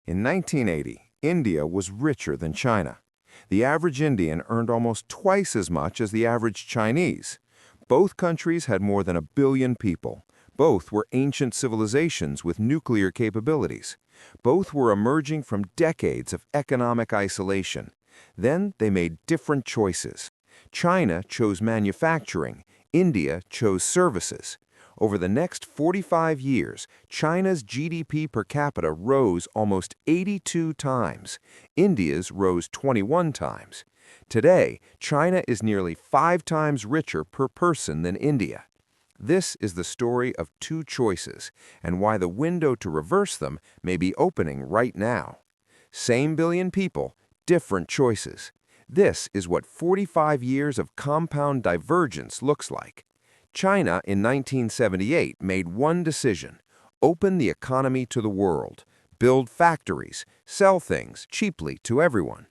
In 1980, India was richer than China. The average Indian earned almost twice as much as the average Chinese. Both countries had more than 1 billion people. Both were ancient civilizations with nuclear capabilities. Both were emerging from decades of economic isolation. Then they made different choices. China chose manufacturing. India chose services. Over the next 45 years, China's GDP per capita rose almost 82 times. India's rose 21 times. Today, China is nearly 5 times richer per person than India. This is the story of two choices, and why the window to reverse them may be opening right now. Same billion people, different choices. This is what 45 years of compound divergence looks like. China in 1978 made one decision: open the economy to the world, build factories, sell things cheaply to everyone.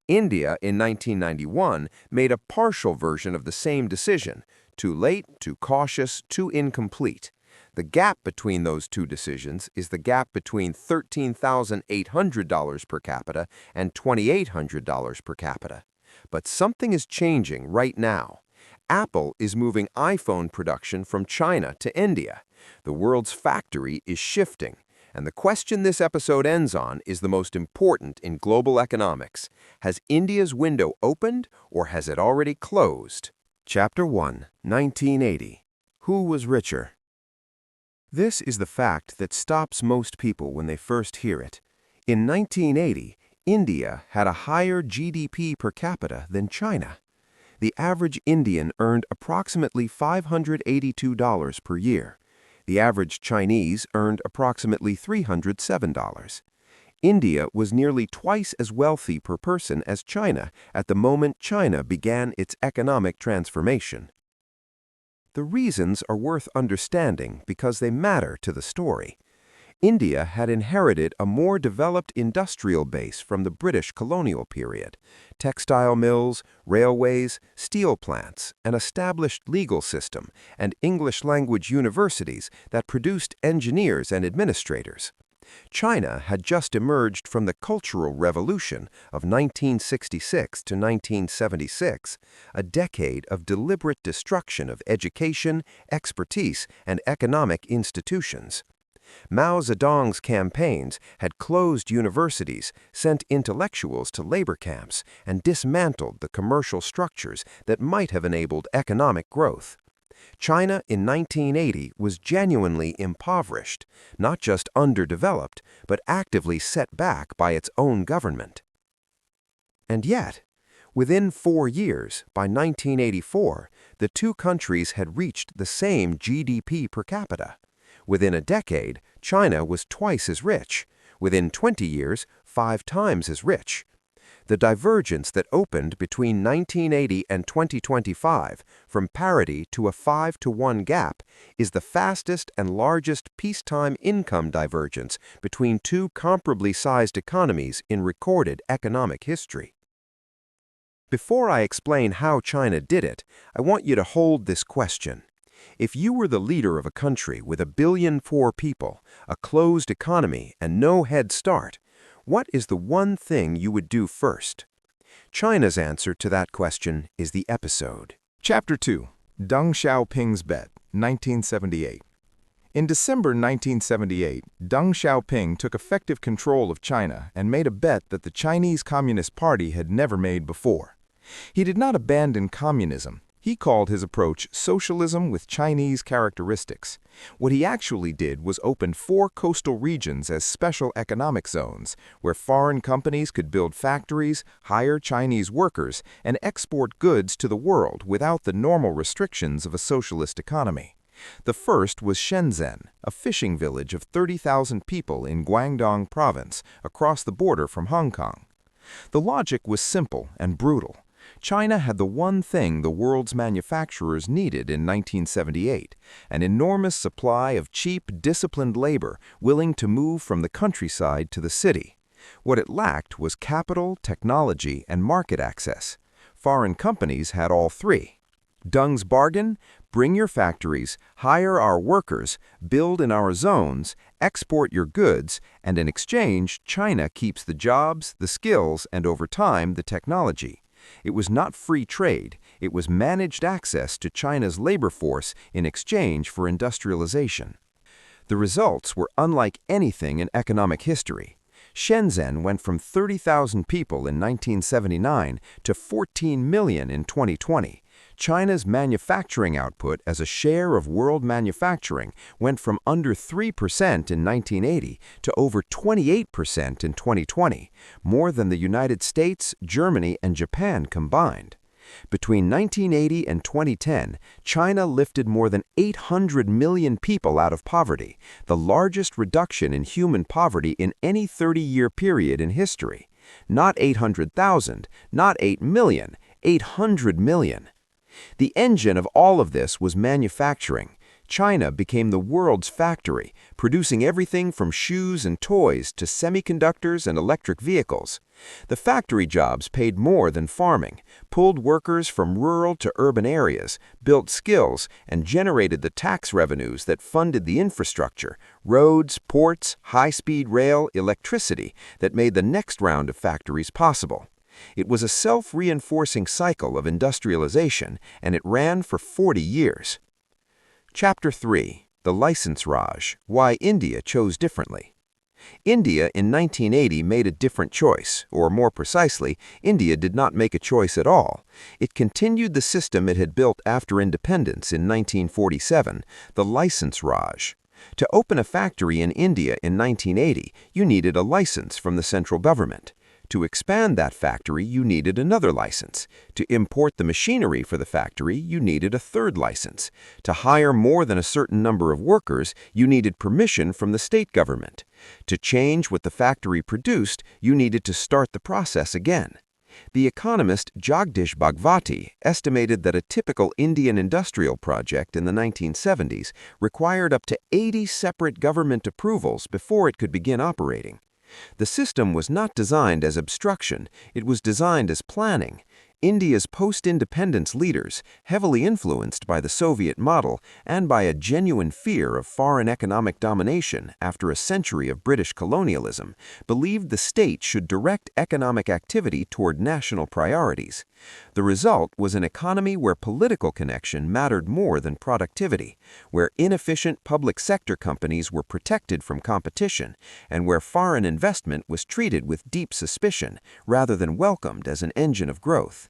India in 1991 made a partial version of the same decision: too late, too cautious, too incomplete. The gap between those two decisions is the gap between $13,800 per capita and $2,800 per capita. But something is changing right now. Apple is moving iPhone production from China to India. The world's factory is shifting. And the question this episode ends on is the most important in global economics. Has India's window opened, or has it already closed? Chapter 1, 1980. Who was richer? This is the fact that stops most people when they first hear it. In 1980, India had a higher GDP per capita than China. The average Indian earned approximately $582 per year. The average Chinese earned approximately $307. India was nearly twice as wealthy per person as China at the moment China began its economic transformation. The reasons are worth understanding because they matter to the story. India had inherited a more developed industrial base from the British colonial period: textile mills, railways, steel plants, an established legal system, and English-language universities that produced engineers and administrators. China had just emerged from the Cultural Revolution of 1966 to 1976, a decade of deliberate destruction of education, expertise, and economic institutions. Mao Zedong's campaigns had closed universities, sent intellectuals to labor camps, and dismantled the commercial structures that might have enabled economic growth. China in 1980 was genuinely impoverished, not just underdeveloped, but actively set back by its own government. And yet, within 4 years, by 1984, the two countries had reached the same GDP per capita. Within a decade, China was twice as rich. Within 20 years, 5 times as rich. The divergence that opened between 1980 and 2025, from parity to a 5-to-1 gap, is the fastest and largest peacetime income divergence between two comparably sized economies in recorded economic history. Before I explain how China did it, I want you to hold this question. If you were the leader of a country with 1,000,000,004 people, a closed economy, and no head start, what is the one thing you would do first? China's answer to that question is the episode. Chapter 2. Deng Xiaoping's Bet, 1978. In December 1978, Deng Xiaoping took effective control of China and made a bet that the Chinese Communist Party had never made before. He did not abandon communism. He called his approach socialism with Chinese characteristics. What he actually did was open 4 coastal regions as special economic zones, where foreign companies could build factories, hire Chinese workers, and export goods to the world without the normal restrictions of a socialist economy. The first was Shenzhen, a fishing village of 30,000 people in Guangdong province, across the border from Hong Kong. The logic was simple and brutal. China had the one thing the world's manufacturers needed in 1978, an enormous supply of cheap, disciplined labor willing to move from the countryside to the city. What it lacked was capital, technology, and market access. Foreign companies had all three. Deng's bargain? Bring your factories, hire our workers, build in our zones, export your goods, and in exchange, China keeps the jobs, the skills, and over time, the technology. It was not free trade, it was managed access to China's labor force in exchange for industrialization. The results were unlike anything in economic history. Shenzhen went from 30,000 people in 1979 to 14 million in 2020. China's manufacturing output as a share of world manufacturing went from under 3% in 1980 to over 28% in 2020, more than the United States, Germany, and Japan combined. Between 1980 and 2010, China lifted more than 800 million people out of poverty, the largest reduction in human poverty in any 30-year period in history. Not 800,000, not 8 million, 800 million. The engine of all of this was manufacturing. China became the world's factory, producing everything from shoes and toys to semiconductors and electric vehicles. The factory jobs paid more than farming, pulled workers from rural to urban areas, built skills, and generated the tax revenues that funded the infrastructure, roads, ports, high-speed rail, electricity, that made the next round of factories possible. It was a self-reinforcing cycle of industrialization, and it ran for 40 years. Chapter 3. The License Raj, Why India Chose Differently. India in 1980 made a different choice, or more precisely, India did not make a choice at all. It continued the system it had built after independence in 1947, the License Raj. To open a factory in India in 1980, you needed a license from the central government. To expand that factory, you needed another license. To import the machinery for the factory, you needed a third license. To hire more than a certain number of workers, you needed permission from the state government. To change what the factory produced, you needed to start the process again. The economist Jagdish Bhagwati estimated that a typical Indian industrial project in the 1970s required up to 80 separate government approvals before it could begin operating. The system was not designed as obstruction, it was designed as planning. India's post-independence leaders, heavily influenced by the Soviet model and by a genuine fear of foreign economic domination after a century of British colonialism, believed the state should direct economic activity toward national priorities. The result was an economy where political connection mattered more than productivity, where inefficient public sector companies were protected from competition, and where foreign investment was treated with deep suspicion rather than welcomed as an engine of growth.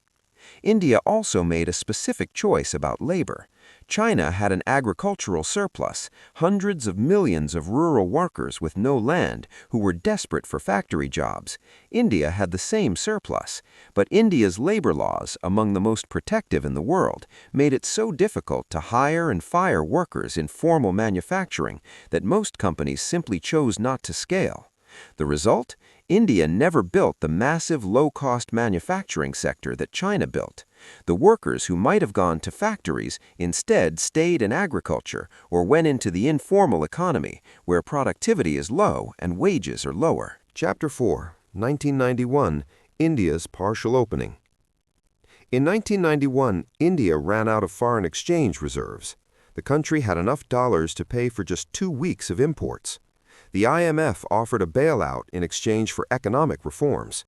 India also made a specific choice about labor. China had an agricultural surplus, hundreds of millions of rural workers with no land who were desperate for factory jobs. India had the same surplus, but India's labor laws, among the most protective in the world, made it so difficult to hire and fire workers in formal manufacturing that most companies simply chose not to scale. The result? India never built the massive low-cost manufacturing sector that China built. The workers who might have gone to factories instead stayed in agriculture or went into the informal economy, where productivity is low and wages are lower. Chapter 4, 1991, India's Partial Opening. In 1991, India ran out of foreign exchange reserves. The country had enough dollars to pay for just 2 weeks of imports. The IMF offered a bailout in exchange for economic reforms.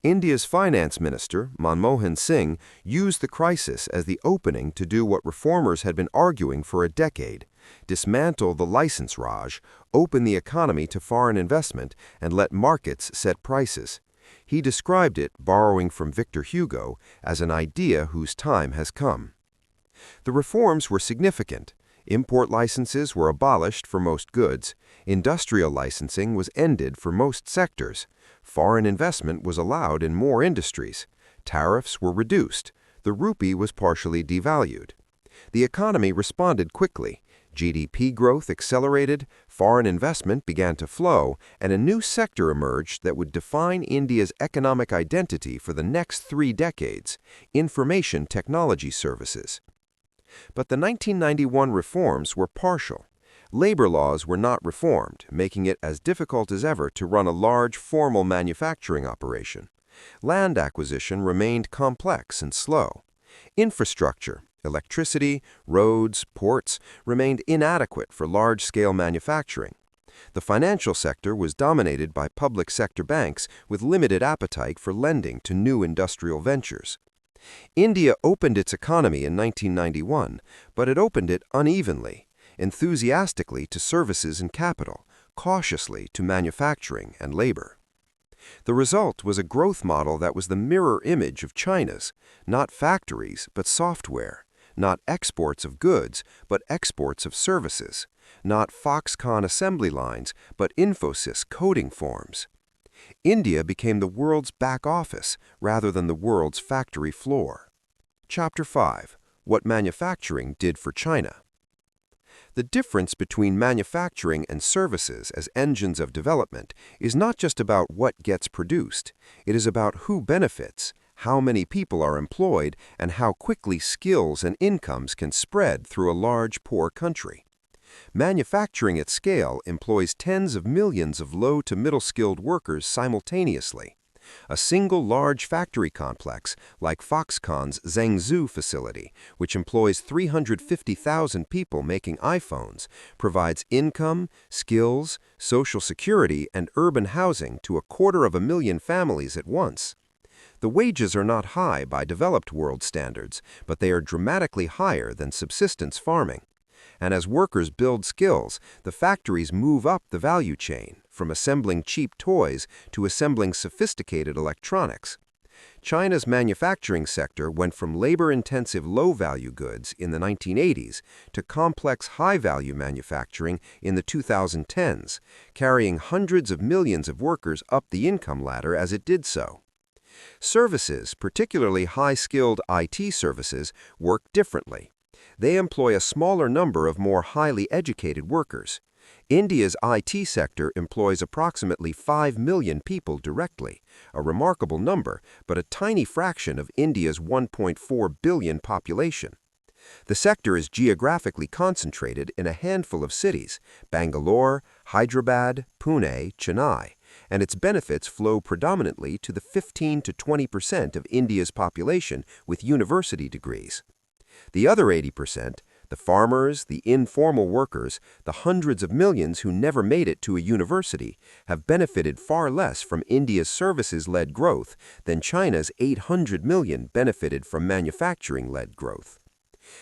India's finance minister, Manmohan Singh, used the crisis as the opening to do what reformers had been arguing for a decade: dismantle the license Raj, open the economy to foreign investment, and let markets set prices. He described it, borrowing from Victor Hugo, as an idea whose time has come. The reforms were significant. Import licenses were abolished for most goods. Industrial licensing was ended for most sectors. Foreign investment was allowed in more industries. Tariffs were reduced. The rupee was partially devalued. The economy responded quickly. GDP growth accelerated, foreign investment began to flow, and a new sector emerged that would define India's economic identity for the next 3 decades: information technology services. But the 1991 reforms were partial. Labor laws were not reformed, making it as difficult as ever to run a large formal manufacturing operation. Land acquisition remained complex and slow. Infrastructure, Electricity, roads, ports remained inadequate for large-scale manufacturing. The financial sector was dominated by public sector banks with limited appetite for lending to new industrial ventures. India opened its economy in 1991, but it opened it unevenly, enthusiastically to services and capital, cautiously to manufacturing and labor. The result was a growth model that was the mirror image of China's, not factories but software, not exports of goods but exports of services, not Foxconn assembly lines but Infosys coding forms. India became the world's back office rather than the world's factory floor. Chapter 5. What Manufacturing Did for China. The difference between manufacturing and services as engines of development is not just about what gets produced. It is about who benefits, how many people are employed, and how quickly skills and incomes can spread through a large, poor country. Manufacturing at scale employs tens of millions of low to middle-skilled workers simultaneously. A single large factory complex, like Foxconn's Zhengzhou facility, which employs 350,000 people making iPhones, provides income, skills, social security, and urban housing to 250,000 families at once. The wages are not high by developed world standards, but they are dramatically higher than subsistence farming. And as workers build skills, the factories move up the value chain, from assembling cheap toys to assembling sophisticated electronics. China's manufacturing sector went from labor-intensive low-value goods in the 1980s to complex high-value manufacturing in the 2010s, carrying hundreds of millions of workers up the income ladder as it did so. Services, particularly high-skilled IT services, work differently. They employ a smaller number of more highly educated workers. India's IT sector employs approximately 5 million people directly, a remarkable number, but a tiny fraction of India's 1.4 billion population. The sector is geographically concentrated in a handful of cities, Bangalore, Hyderabad, Pune, Chennai, and its benefits flow predominantly to the 15 to 20% of India's population with university degrees. The other 80%, the farmers, the informal workers, the hundreds of millions who never made it to a university, have benefited far less from India's services-led growth than China's 800 million benefited from manufacturing-led growth.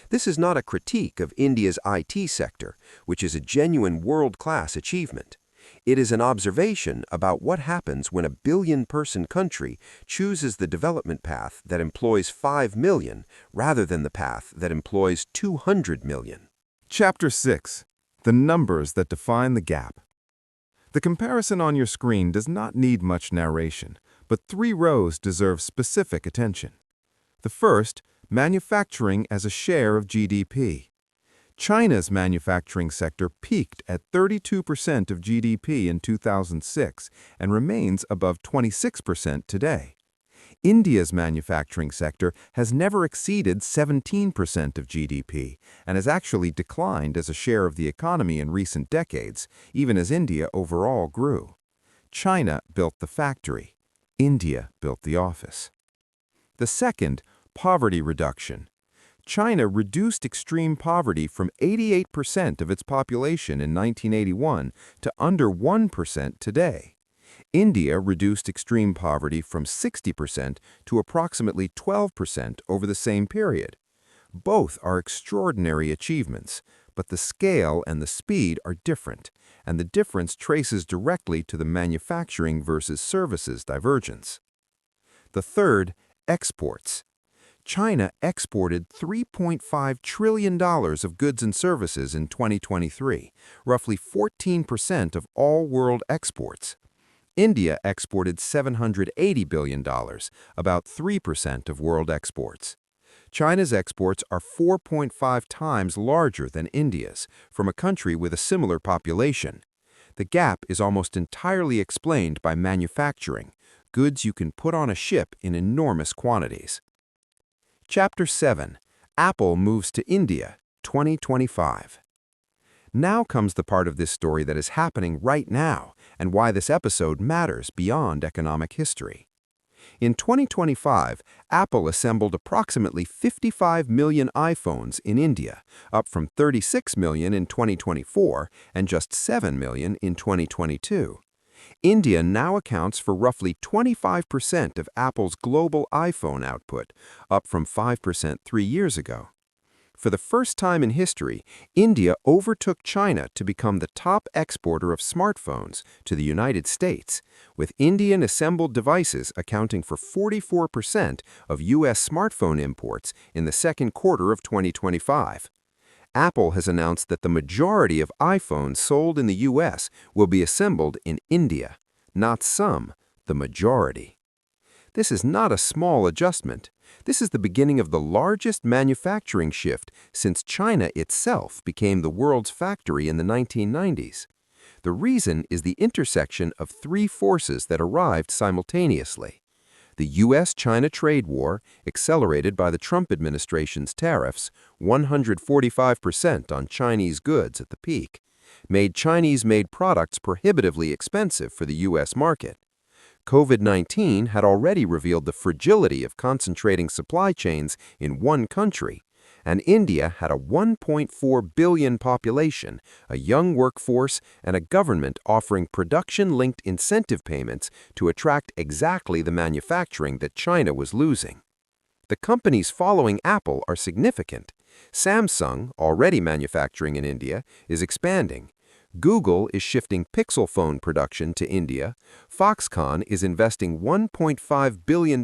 This is not a critique of India's IT sector, which is a genuine world-class achievement. It is an observation about what happens when a billion-person country chooses the development path that employs 5 million rather than the path that employs 200 million. Chapter 6. The Numbers That Define the Gap. The comparison on your screen does not need much narration, but 3 rows deserve specific attention. The first, manufacturing as a share of GDP. China's manufacturing sector peaked at 32% of GDP in 2006 and remains above 26% today. India's manufacturing sector has never exceeded 17% of GDP and has actually declined as a share of the economy in recent decades, even as India overall grew. China built the factory. India built the office. The second, poverty reduction. China reduced extreme poverty from 88% of its population in 1981 to under 1% today. India reduced extreme poverty from 60% to approximately 12% over the same period. Both are extraordinary achievements, but the scale and the speed are different, and the difference traces directly to the manufacturing versus services divergence. The third, exports. China exported $3.5 trillion of goods and services in 2023, roughly 14% of all world exports. India exported $780 billion, about 3% of world exports. China's exports are 4.5 times larger than India's, from a country with a similar population. The gap is almost entirely explained by manufacturing, goods you can put on a ship in enormous quantities. Chapter 7. Apple Moves to India, 2025. Now comes the part of this story that is happening right now and why this episode matters beyond economic history. In 2025, Apple assembled approximately 55 million iPhones in India, up from 36 million in 2024 and just 7 million in 2022. India now accounts for roughly 25% of Apple's global iPhone output, up from 5% 3 years ago. For the first time in history, India overtook China to become the top exporter of smartphones to the United States, with Indian-assembled devices accounting for 44% of U.S. smartphone imports in the second quarter of 2025. Apple has announced that the majority of iPhones sold in the U.S. will be assembled in India. Not some, the majority. This is not a small adjustment. This is the beginning of the largest manufacturing shift since China itself became the world's factory in the 1990s. The reason is the intersection of three forces that arrived simultaneously. The U.S.-China trade war, accelerated by the Trump administration's tariffs, 145% on Chinese goods at the peak, made Chinese-made products prohibitively expensive for the U.S. market. COVID-19 had already revealed the fragility of concentrating supply chains in one country, and India had a 1.4 billion population, a young workforce, and a government offering production-linked incentive payments to attract exactly the manufacturing that China was losing. The companies following Apple are significant. Samsung, already manufacturing in India, is expanding. Google is shifting Pixel phone production to India. Foxconn is investing $1.5 billion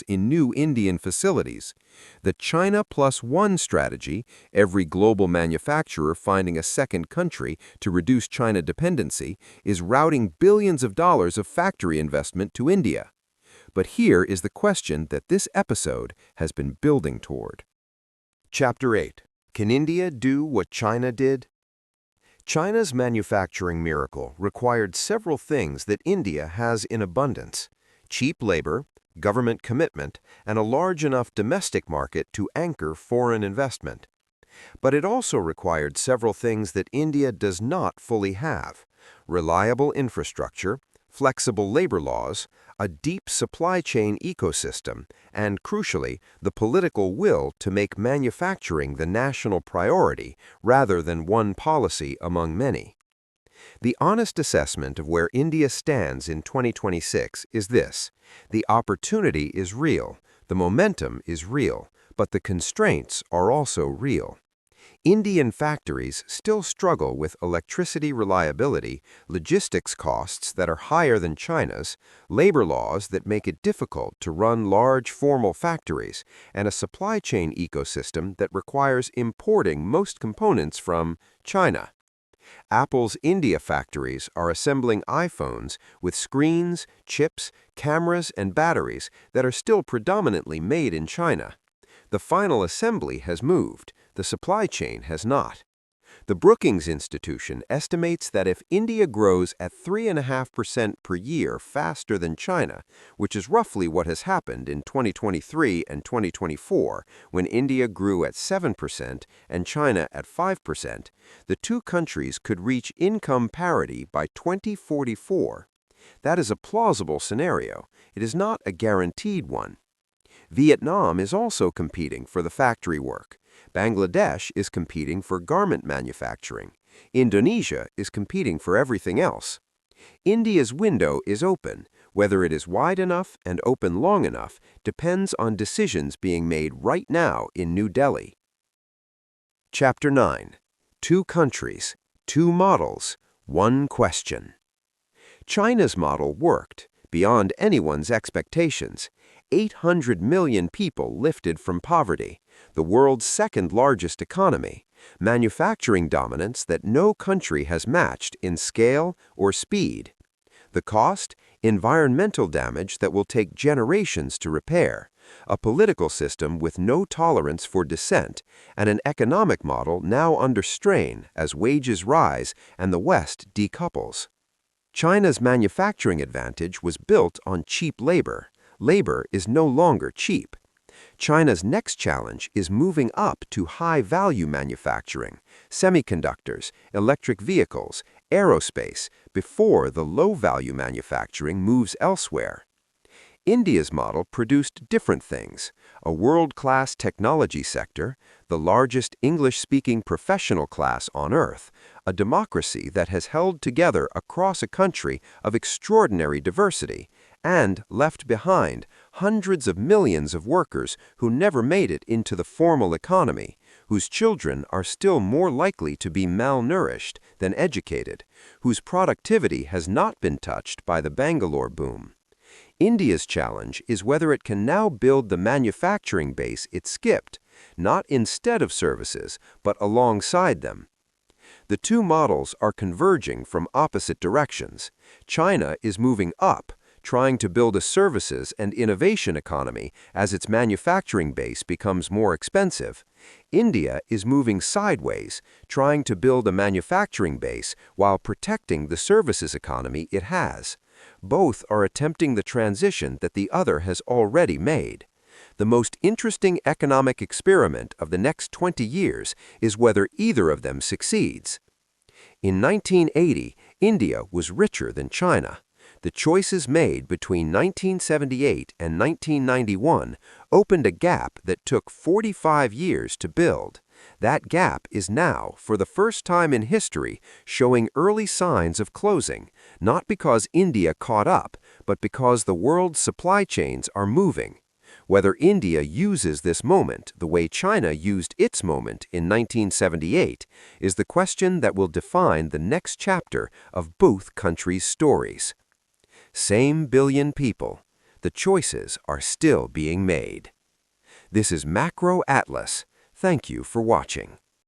in new Indian facilities. The China Plus One strategy, every global manufacturer finding a second country to reduce China dependency, is routing billions of dollars of factory investment to India. But here is the question that this episode has been building toward. Chapter 8. Can India do what China did? China's manufacturing miracle required several things that India has in abundance: cheap labor, government commitment, and a large enough domestic market to anchor foreign investment. But it also required several things that India does not fully have: reliable infrastructure, flexible labor laws, a deep supply chain ecosystem, and, crucially, the political will to make manufacturing the national priority rather than one policy among many. The honest assessment of where India stands in 2026 is this: the opportunity is real, the momentum is real, but the constraints are also real. Indian factories still struggle with electricity reliability, logistics costs that are higher than China's, labor laws that make it difficult to run large formal factories, and a supply chain ecosystem that requires importing most components from China. Apple's India factories are assembling iPhones with screens, chips, cameras, and batteries that are still predominantly made in China. The final assembly has moved. The supply chain has not. The Brookings Institution estimates that if India grows at 3.5% per year faster than China, which is roughly what has happened in 2023 and 2024, when India grew at 7% and China at 5%, the two countries could reach income parity by 2044. That is a plausible scenario. It is not a guaranteed one. Vietnam is also competing for the factory work. Bangladesh is competing for garment manufacturing. Indonesia is competing for everything else. India's window is open. Whether it is wide enough and open long enough depends on decisions being made right now in New Delhi. Chapter 9. Two countries, two models, one question. China's model worked, beyond anyone's expectations. 800 million people lifted from poverty, the world's second-largest economy, manufacturing dominance that no country has matched in scale or speed. The cost? Environmental damage that will take generations to repair, a political system with no tolerance for dissent, and an economic model now under strain as wages rise and the West decouples. China's manufacturing advantage was built on cheap labor. Labor is no longer cheap. China's next challenge is moving up to high-value manufacturing, semiconductors, electric vehicles, aerospace, before the low-value manufacturing moves elsewhere. India's model produced different things: a world-class technology sector, the largest English-speaking professional class on Earth, a democracy that has held together across a country of extraordinary diversity, and left behind hundreds of millions of workers who never made it into the formal economy, whose children are still more likely to be malnourished than educated, whose productivity has not been touched by the Bangalore boom. India's challenge is whether it can now build the manufacturing base it skipped, not instead of services, but alongside them. The two models are converging from opposite directions. China is moving up, trying to build a services and innovation economy as its manufacturing base becomes more expensive. India is moving sideways, trying to build a manufacturing base while protecting the services economy it has. Both are attempting the transition that the other has already made. The most interesting economic experiment of the next 20 years is whether either of them succeeds. In 1980, India was richer than China. The choices made between 1978 and 1991 opened a gap that took 45 years to build. That gap is now, for the first time in history, showing early signs of closing, not because India caught up, but because the world's supply chains are moving. Whether India uses this moment the way China used its moment in 1978 is the question that will define the next chapter of both countries' stories. Same billion people. The choices are still being made. This is Macro Atlas. Thank you for watching.